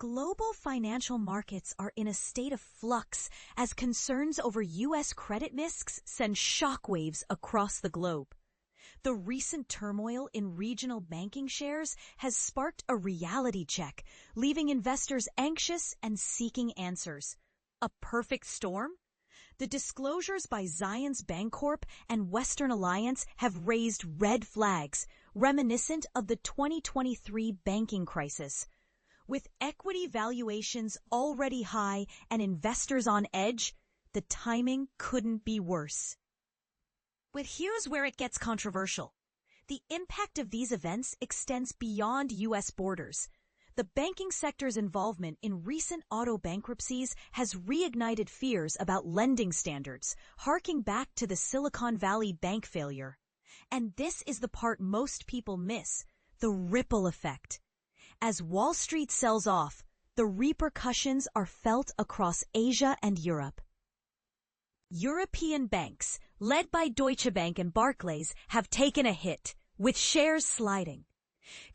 Global financial markets are in a state of flux as concerns over U.S. credit risks send shockwaves across the globe. The recent turmoil in regional banking shares has sparked a reality check, leaving investors anxious and seeking answers. A perfect storm? The disclosures by Zions Bancorp and Western Alliance have raised red flags, reminiscent of the 2023 banking crisis. With equity valuations already high and investors on edge, the timing couldn't be worse. But here's where it gets controversial. The impact of these events extends beyond U.S. borders. The banking sector's involvement in recent auto bankruptcies has reignited fears about lending standards, harking back to the Silicon Valley bank failure. And this is the part most people miss, the ripple effect. As Wall Street sells off, the repercussions are felt across Asia and Europe. European banks, led by Deutsche Bank and Barclays, have taken a hit, with shares sliding.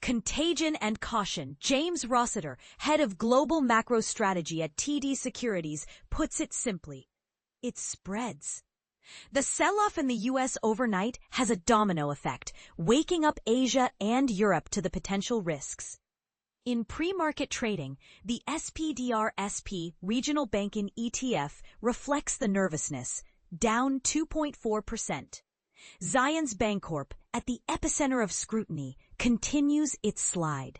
Contagion and caution. James Rossiter, head of global macro strategy at TD Securities, puts it simply. It spreads. The sell-off in the U.S. overnight has a domino effect, waking up Asia and Europe to the potential risks. In pre-market trading, the SPDR-SP Regional Banking ETF reflects the nervousness, down 2.4%. Zions Bancorp, at the epicenter of scrutiny, continues its slide.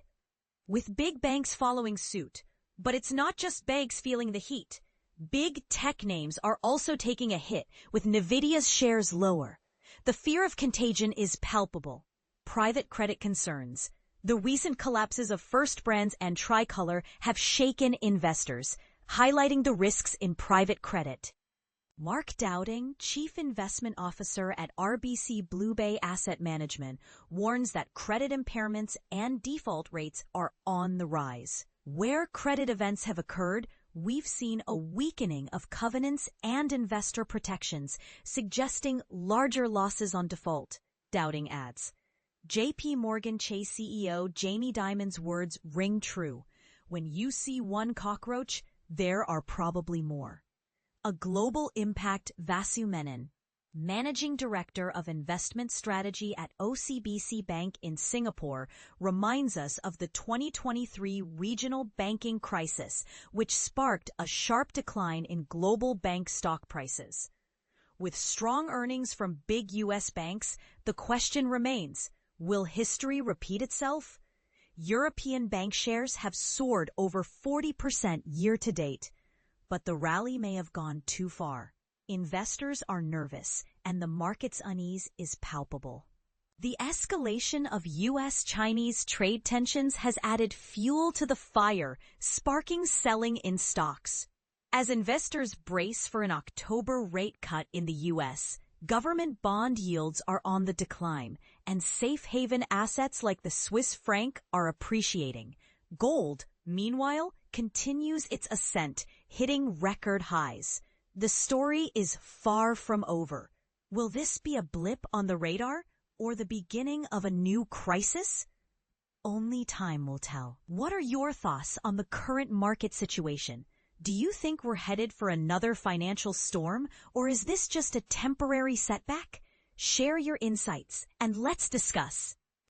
With big banks following suit, but it's not just banks feeling the heat. Big tech names are also taking a hit, with Nvidia's shares lower. The fear of contagion is palpable. Private credit concerns. The recent collapses of First Brands and Tricolor have shaken investors, highlighting the risks in private credit. Mark Dowding, Chief Investment Officer at RBC Blue Bay Asset Management, warns that credit impairments and default rates are on the rise. Where credit events have occurred, we've seen a weakening of covenants and investor protections, suggesting larger losses on default, Dowding adds. J.P. Morgan Chase CEO Jamie Dimon's words ring true. When you see one cockroach, there are probably more. A global impact. Vasu Menon, Managing Director of Investment Strategy at OCBC Bank in Singapore, reminds us of the 2023 regional banking crisis, which sparked a sharp decline in global bank stock prices. With strong earnings from big U.S. banks, the question remains, will history repeat itself? European bank shares have soared over 40% year to date, but the rally may have gone too far. Investors are nervous, and the market's unease is palpable. The escalation of U.S.-Chinese trade tensions has added fuel to the fire, sparking selling in stocks. As investors brace for an October rate cut in the U.S., government bond yields are on the decline, and safe haven assets like the Swiss franc are appreciating. Gold, meanwhile, continues its ascent, hitting record highs. The story is far from over. Will this be a blip on the radar, or the beginning of a new crisis? Only time will tell. What are your thoughts on the current market situation? Do you think we're headed for another financial storm, or is this just a temporary setback? Share your insights, and let's discuss.